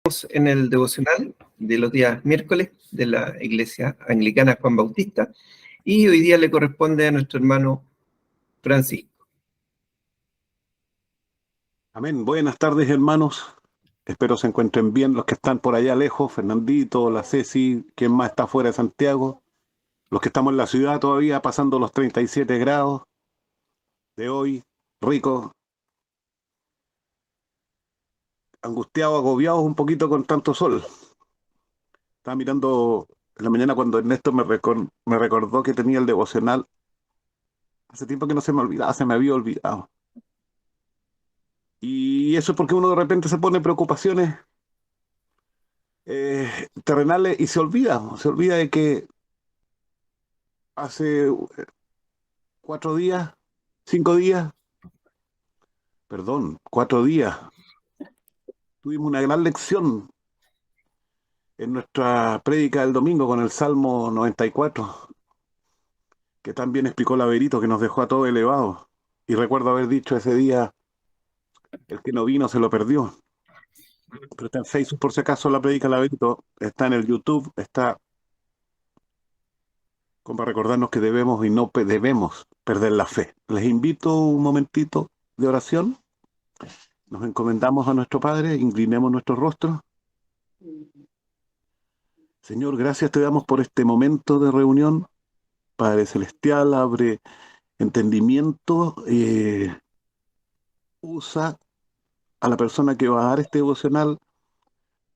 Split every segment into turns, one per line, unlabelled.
En el devocional de los días miércoles de la Iglesia Anglicana Juan Bautista, y hoy día le corresponde a nuestro hermano Francisco.
Amén. Buenas tardes, hermanos. Espero se encuentren bien los que están por allá lejos, Fernandito, la Ceci, quien más está fuera de Santiago, los que estamos en la ciudad todavía pasando los 37 grados de hoy, rico, angustiado, agobiado un poquito con tanto sol. Estaba mirando en la mañana cuando Ernesto me recordó que tenía el devocional. Hace tiempo que no se me olvidaba, se me había olvidado. Y eso es porque uno de repente se pone preocupaciones terrenales y se olvida de que hace 4 días, 5 días, perdón, 4 días, tuvimos una gran lección en nuestra prédica del domingo con el Salmo 94, que también explicó Laverito, que nos dejó a todos elevados. Y recuerdo haber dicho ese día, el que no vino se lo perdió. Pero está en Facebook por si acaso la prédica Laverito, está en el YouTube, está como para recordarnos que debemos y no debemos perder la fe. Les invito un momentito de oración. Nos encomendamos a nuestro Padre, inclinemos nuestros rostros. Señor, gracias te damos por este momento de reunión. Padre Celestial, abre entendimiento, usa a la persona que va a dar este devocional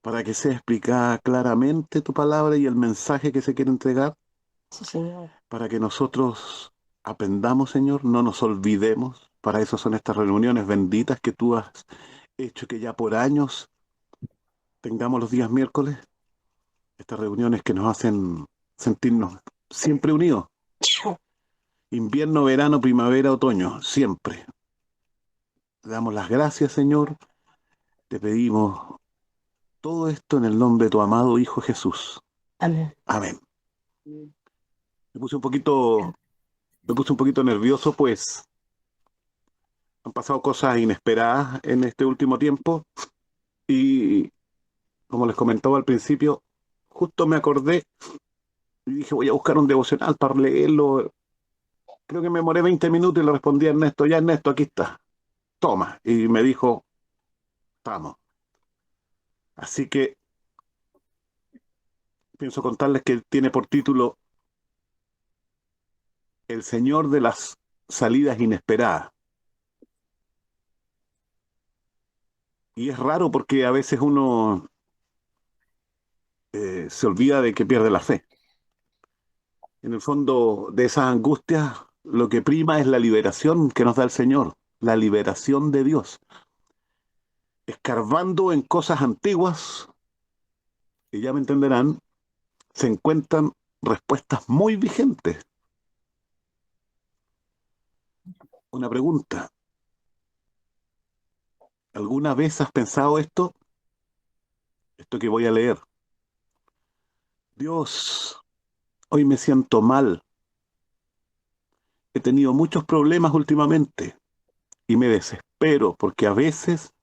para que sea explicada claramente tu palabra y el mensaje que se quiere entregar,
Sí, Señor.
para que nosotros aprendamos, Señor, no nos olvidemos. Para eso son estas reuniones benditas que tú has hecho que ya por años tengamos los días miércoles, estas reuniones que nos hacen sentirnos siempre unidos. Invierno, verano, primavera, otoño, siempre. Te damos las gracias, Señor. Te pedimos todo esto en el nombre de tu amado Hijo Jesús.
Amén.
Amén. Me puse un poquito nervioso, pues han pasado cosas inesperadas en este último tiempo y, como les comentaba al principio, justo me acordé y dije, voy a buscar un devocional para leerlo. Creo que me demoré 20 minutos y le respondí a Ernesto, ya Ernesto, aquí está, toma. Y me dijo, estamos. Así que pienso contarles que tiene por título El Señor de las Salidas Inesperadas. Y es raro porque a veces uno se olvida de que pierde la fe. En el fondo de esas angustias, lo que prima es la liberación que nos da el Señor, la liberación de Dios. Escarbando en cosas antiguas, y ya me entenderán, se encuentran respuestas muy vigentes. Una pregunta, ¿alguna vez has pensado esto? Esto que voy a leer. Dios, hoy me siento mal. He tenido muchos problemas últimamente y me desespero porque a veces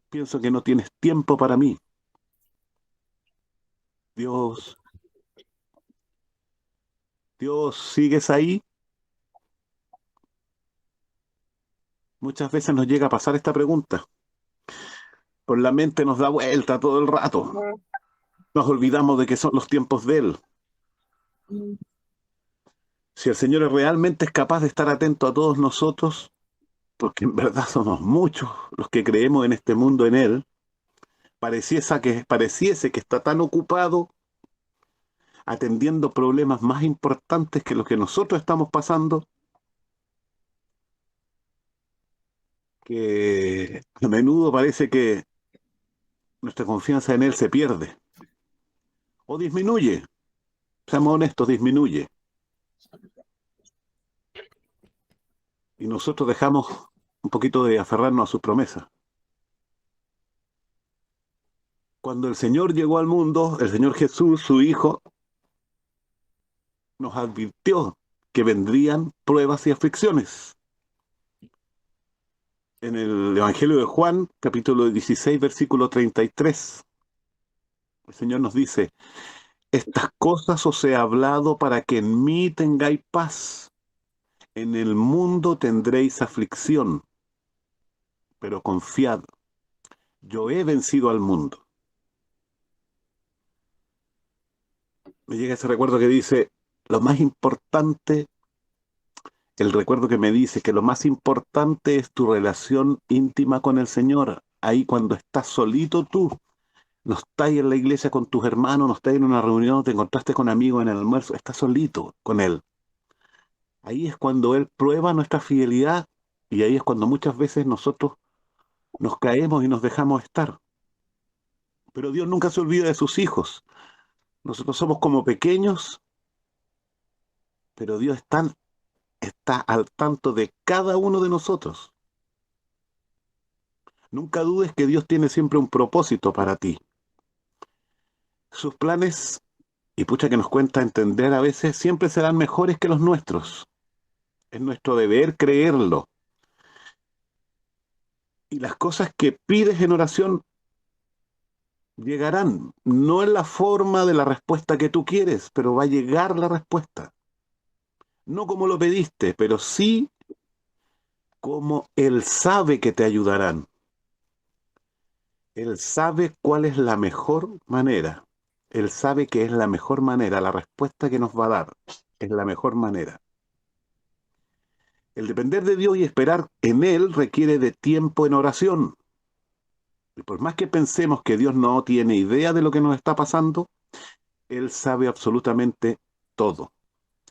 pienso que no tienes tiempo para mí. Dios, Dios, ¿sigues ahí? Muchas veces nos llega a pasar esta pregunta. Por la mente nos da vuelta todo el rato. Nos olvidamos de que son los tiempos de Él. Si el Señor realmente es capaz de estar atento a todos nosotros, porque en verdad somos muchos los que creemos en este mundo en Él, pareciese que está tan ocupado atendiendo problemas más importantes que los que nosotros estamos pasando, que a menudo parece que nuestra confianza en Él se pierde o disminuye. Seamos honestos, disminuye. Y nosotros dejamos un poquito de aferrarnos a sus promesas. Cuando el Señor llegó al mundo, el Señor Jesús, su Hijo, nos advirtió que vendrían pruebas y aflicciones. En el Evangelio de Juan, capítulo 16, versículo 33, el Señor nos dice: estas cosas os he hablado para que en mí tengáis paz. En el mundo tendréis aflicción, pero confiad, yo he vencido al mundo. Me llega ese recuerdo que dice, lo más importante, el recuerdo que me dice que lo más importante es tu relación íntima con el Señor. Ahí cuando estás solito tú, no estás en la iglesia con tus hermanos, no estás en una reunión, te encontraste con amigos en el almuerzo, estás solito con Él. Ahí es cuando Él prueba nuestra fidelidad y ahí es cuando muchas veces nosotros nos caemos y nos dejamos estar. Pero Dios nunca se olvida de sus hijos. Nosotros somos como pequeños, pero Dios está al tanto de cada uno de nosotros. Nunca dudes que Dios tiene siempre un propósito para ti. Sus planes, y pucha que nos cuenta entender a veces, siempre serán mejores que los nuestros. Es nuestro deber creerlo. Y las cosas que pides en oración llegarán, no en la forma de la respuesta que tú quieres, pero va a llegar la respuesta. No como lo pediste, pero sí como Él sabe que te ayudarán. Él sabe cuál es la mejor manera. Él sabe que es la mejor manera, la respuesta que nos va a dar es la mejor manera. El depender de Dios y esperar en Él requiere de tiempo en oración. Y por más que pensemos que Dios no tiene idea de lo que nos está pasando, Él sabe absolutamente todo.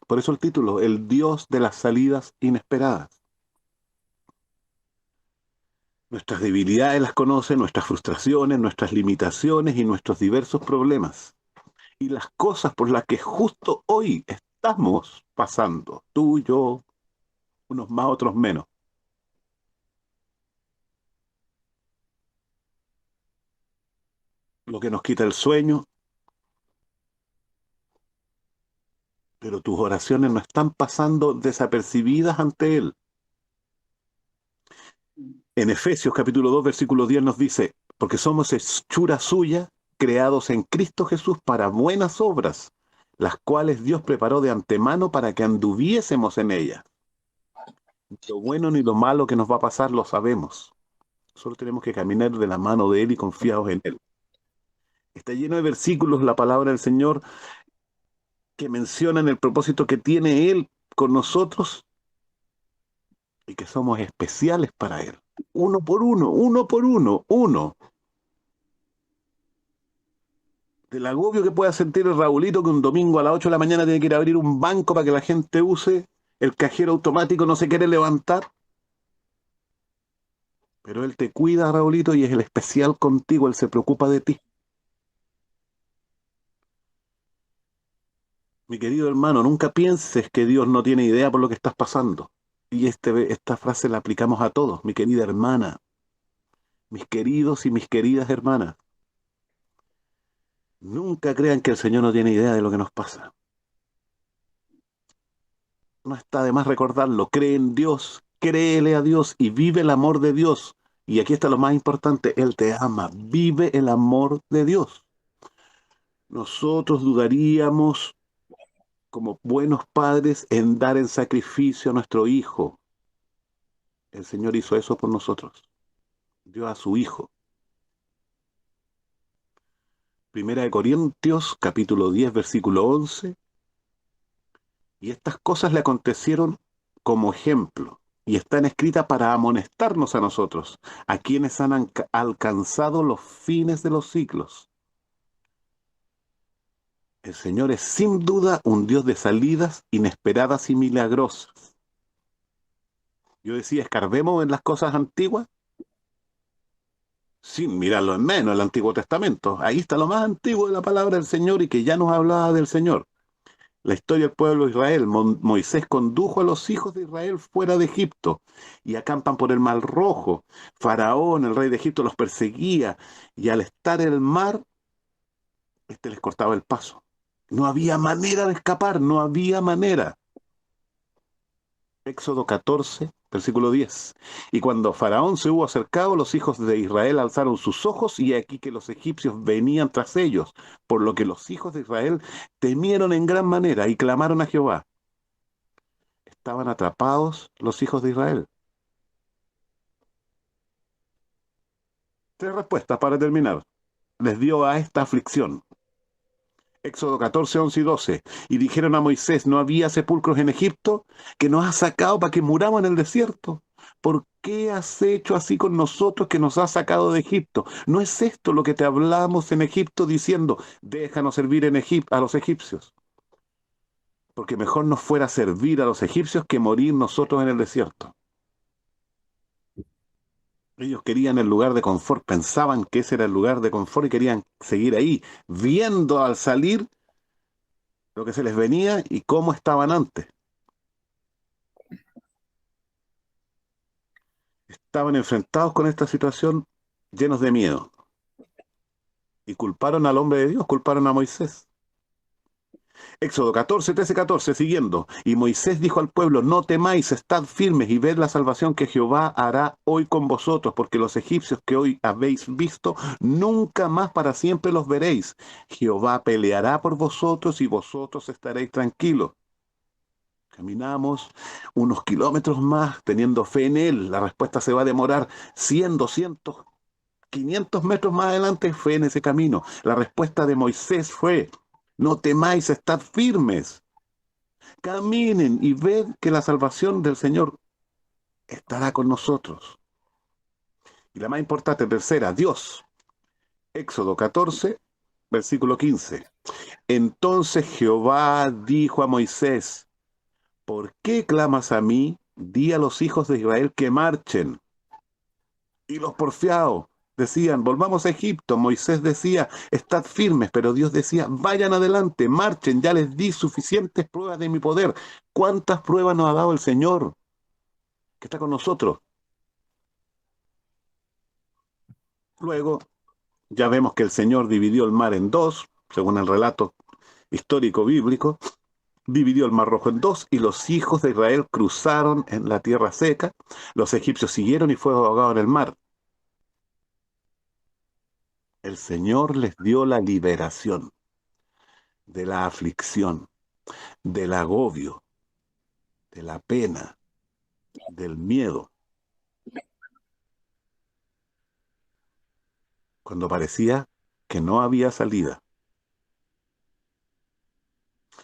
Por eso el título, el Dios de las salidas inesperadas. Nuestras debilidades las conoce, nuestras frustraciones, nuestras limitaciones y nuestros diversos problemas. Y las cosas por las que justo hoy estamos pasando, tú, yo, unos más, otros menos. Lo que nos quita el sueño, pero tus oraciones no están pasando desapercibidas ante Él. En Efesios capítulo 2, versículo 10 nos dice, porque somos hechura suya, creados en Cristo Jesús para buenas obras, las cuales Dios preparó de antemano para que anduviésemos en ellas. Lo bueno ni lo malo que nos va a pasar lo sabemos. Solo tenemos que caminar de la mano de Él y confiados en Él. Está lleno de versículos la palabra del Señor que mencionan el propósito que tiene Él con nosotros y que somos especiales para Él. Uno por uno, uno por uno, uno. Del agobio que pueda sentir el Raulito que un domingo a las 8 de la mañana tiene que ir a abrir un banco para que la gente use, el cajero automático no se quiere levantar. Pero Él te cuida, Raulito, y es el especial contigo, Él se preocupa de ti. Mi querido hermano, nunca pienses que Dios no tiene idea por lo que estás pasando. Y esta frase la aplicamos a todos, mi querida hermana, mis queridos y mis queridas hermanas. Nunca crean que el Señor no tiene idea de lo que nos pasa. No está de más recordarlo. Cree en Dios, créele a Dios y vive el amor de Dios. Y aquí está lo más importante, Él te ama. Vive el amor de Dios. Nosotros dudaríamos como buenos padres en dar en sacrificio a nuestro hijo. El Señor hizo eso por nosotros. Dio a su hijo. Primera de Corintios, capítulo 10, versículo 11. Y estas cosas le acontecieron como ejemplo y están escritas para amonestarnos a nosotros, a quienes han alcanzado los fines de los siglos. El Señor es sin duda un Dios de salidas inesperadas y milagrosas. Yo decía, escarbemos en las cosas antiguas sin mirarlo en menos, el Antiguo Testamento. Ahí está lo más antiguo de la palabra del Señor y que ya nos hablaba del Señor. La historia del pueblo de Israel. Moisés condujo a los hijos de Israel fuera de Egipto y acampan por el Mar Rojo. Faraón, el rey de Egipto, los perseguía y al estar en el mar, les cortaba el paso. No había manera de escapar, no había manera. Éxodo 14, versículo 10. Y cuando Faraón se hubo acercado, los hijos de Israel alzaron sus ojos, y he aquí que los egipcios venían tras ellos, por lo que los hijos de Israel temieron en gran manera y clamaron a Jehová. Estaban atrapados los hijos de Israel. Tres respuestas para terminar. Les dio a esta aflicción. Éxodo 14, 11 y 12. Y dijeron a Moisés: ¿no había sepulcros en Egipto, que nos has sacado para que muramos en el desierto? ¿Por qué has hecho así con nosotros, que nos has sacado de Egipto? ¿No es esto lo que te hablamos en Egipto, diciendo: déjanos servir en a los egipcios? Porque mejor nos fuera servir a los egipcios que morir nosotros en el desierto. Ellos querían el lugar de confort, pensaban que ese era el lugar de confort y querían seguir ahí, viendo al salir lo que se les venía y cómo estaban antes. Estaban enfrentados con esta situación, llenos de miedo, y culparon al hombre de Dios, culparon a Moisés. Éxodo 14, 13, 14, siguiendo. Y Moisés dijo al pueblo: no temáis, estad firmes y ved la salvación que Jehová hará hoy con vosotros, porque los egipcios que hoy habéis visto, nunca más para siempre los veréis. Jehová peleará por vosotros y vosotros estaréis tranquilos. Caminamos unos kilómetros más teniendo fe en Él. La respuesta se va a demorar 100, 200, 500 metros más adelante. Fe en ese camino. La respuesta de Moisés fue: no temáis, estad firmes. Caminen y ved que la salvación del Señor estará con nosotros. Y la más importante, tercera, Dios. Éxodo 14, versículo 15. Entonces Jehová dijo a Moisés: ¿por qué clamas a mí? Di a los hijos de Israel que marchen. Y los porfiados decían: volvamos a Egipto. Moisés decía: estad firmes. Pero Dios decía: vayan adelante, marchen, ya les di suficientes pruebas de mi poder. ¿Cuántas pruebas nos ha dado el Señor, que está con nosotros? Luego ya vemos que el Señor dividió el mar en dos, según el relato histórico bíblico. Dividió el mar Rojo en dos, y los hijos de Israel cruzaron en la tierra seca. Los egipcios siguieron y fueron ahogados en el mar. El Señor les dio la liberación de la aflicción, del agobio, de la pena, del miedo, cuando parecía que no había salida.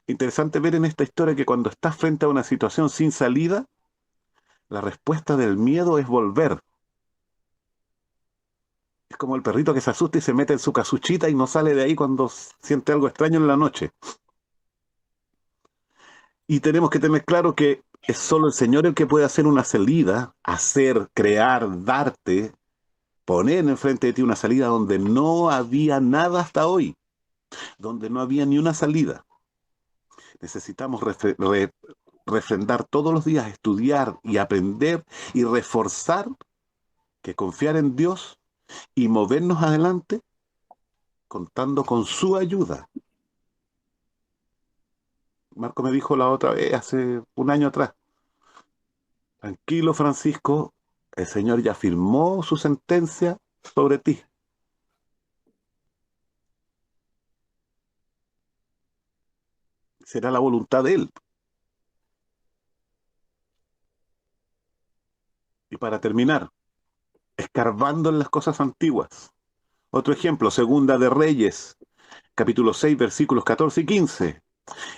Interesante ver en esta historia que cuando estás frente a una situación sin salida, la respuesta del miedo es volver. Es como el perrito que se asusta y se mete en su casuchita y no sale de ahí cuando siente algo extraño en la noche. Y tenemos que tener claro que es solo el Señor el que puede hacer una salida, hacer, crear, darte, poner enfrente de ti una salida donde no había nada hasta hoy, donde no había ni una salida. Necesitamos refrendar todos los días, estudiar y aprender y reforzar que confiar en Dios y movernos adelante contando con su ayuda. Marco me dijo la otra vez, hace un año atrás: tranquilo, Francisco, el Señor ya firmó su sentencia sobre ti. Será la voluntad de Él. Y para terminar, escarbando en las cosas antiguas. Otro ejemplo, Segunda de Reyes, capítulo 6, versículos 14 y 15.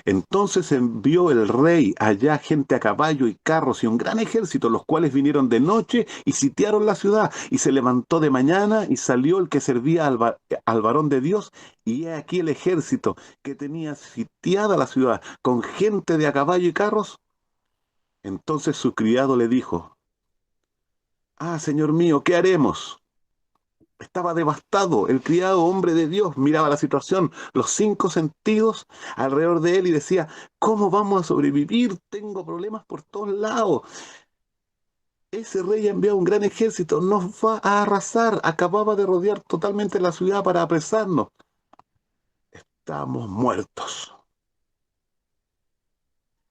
Entonces envió el rey allá gente a caballo y carros y un gran ejército, los cuales vinieron de noche y sitiaron la ciudad. Y se levantó de mañana y salió el que servía al varón de Dios. Y he aquí el ejército que tenía sitiada la ciudad con gente de a caballo y carros. Entonces su criado le dijo: ah, señor mío, ¿qué haremos? Estaba devastado. El criado, hombre de Dios, miraba la situación, los cinco sentidos alrededor de él, y decía: ¿cómo vamos a sobrevivir? Tengo problemas por todos lados. Ese rey ha enviado un gran ejército, nos va a arrasar. Acababa de rodear totalmente la ciudad para apresarnos. Estamos muertos.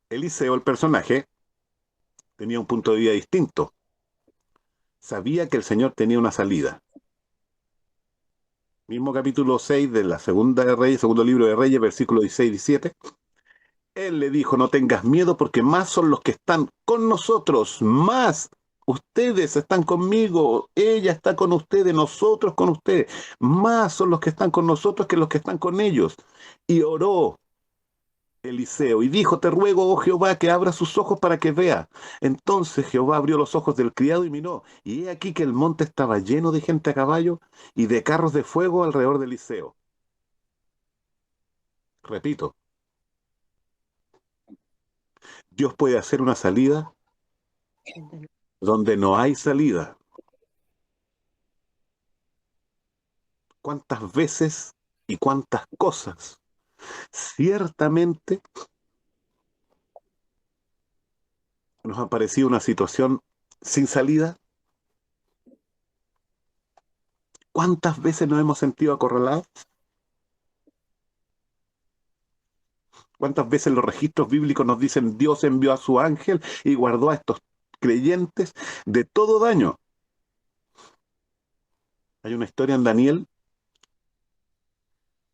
Eliseo, el personaje, tenía un punto de vista distinto. Sabía que el Señor tenía una salida. Mismo capítulo 6 de la segunda de Reyes, segundo libro de Reyes, versículos 16 y 17. Él le dijo, no tengas miedo porque más son los que están con nosotros, más ustedes están conmigo, ella está con ustedes, nosotros con ustedes, más son los que están con nosotros que los que están con ellos. Y oró Eliseo y dijo, te ruego, oh Jehová, que abra sus ojos para que vea. Entonces Jehová abrió los ojos del criado y miró, y he aquí que el monte estaba lleno de gente a caballo y de carros de fuego alrededor de Eliseo. Repito, Dios puede hacer una salida donde no hay salida. ¿Cuántas veces y cuántas cosas? Ciertamente nos ha parecido una situación sin salida. ¿Cuántas veces nos hemos sentido acorralados? ¿Cuántas veces los registros bíblicos nos dicen Dios envió a su ángel y guardó a estos creyentes de todo daño? Hay una historia en Daniel,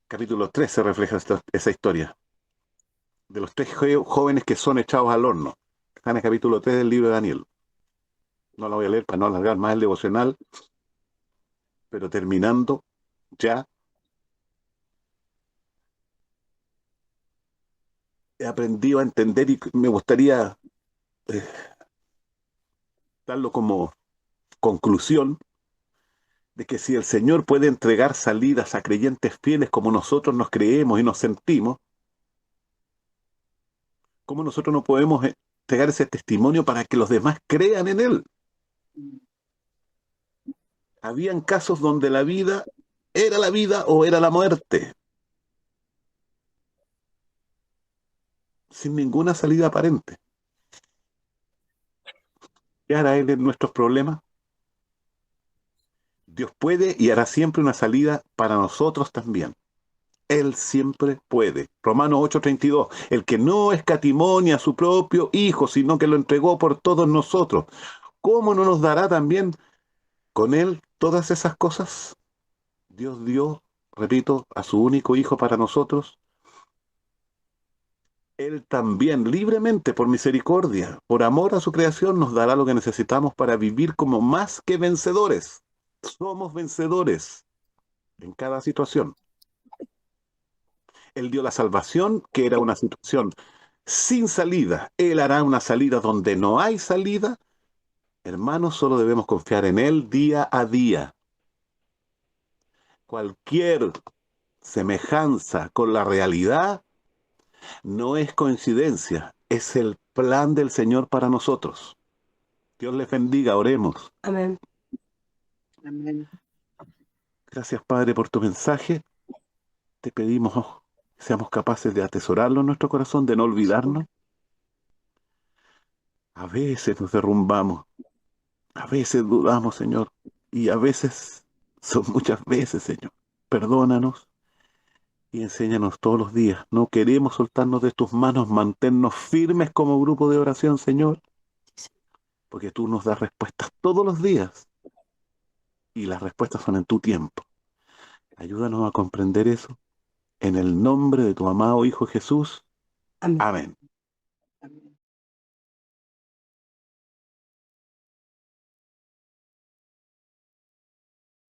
capítulo 3 se refleja esa historia, de los tres jóvenes que son echados al horno. Está en el capítulo 3 del libro de Daniel. No la voy a leer para no alargar más el devocional, pero terminando ya, he aprendido a entender y me gustaría eh, darlo como conclusión de que si el Señor puede entregar salidas a creyentes fieles como nosotros nos creemos y nos sentimos, ¿cómo nosotros no podemos entregar ese testimonio para que los demás crean en Él? Habían casos donde la vida era la vida o era la muerte, sin ninguna salida aparente. ¿Qué hará Él en nuestros problemas? Dios puede y hará siempre una salida para nosotros también. Él siempre puede. Romanos 8:32, el que no escatimó ni a su propio Hijo, sino que lo entregó por todos nosotros, ¿cómo no nos dará también con Él todas esas cosas? Dios dio, repito, a su único Hijo para nosotros. Él también, libremente, por misericordia, por amor a su creación, nos dará lo que necesitamos para vivir como más que vencedores. Somos vencedores en cada situación. Él dio la salvación, que era una situación sin salida. Él hará una salida donde no hay salida. Hermanos, solo debemos confiar en Él día a día. Cualquier semejanza con la realidad no es coincidencia, es el plan del Señor para nosotros. Dios les bendiga, oremos.
Amén. Amén.
Gracias, Padre, por tu mensaje. Te pedimos que seamos capaces de atesorarlo en nuestro corazón, de no olvidarnos. A veces nos derrumbamos, a veces dudamos, Señor, y a veces, son muchas veces, Señor. Perdónanos y enséñanos todos los días. No queremos soltarnos de tus manos, mantenernos firmes como grupo de oración, Señor, porque tú nos das respuestas todos los días y las respuestas son en tu tiempo. Ayúdanos a comprender eso. En el nombre de tu amado Hijo Jesús.
Amén.
Amén.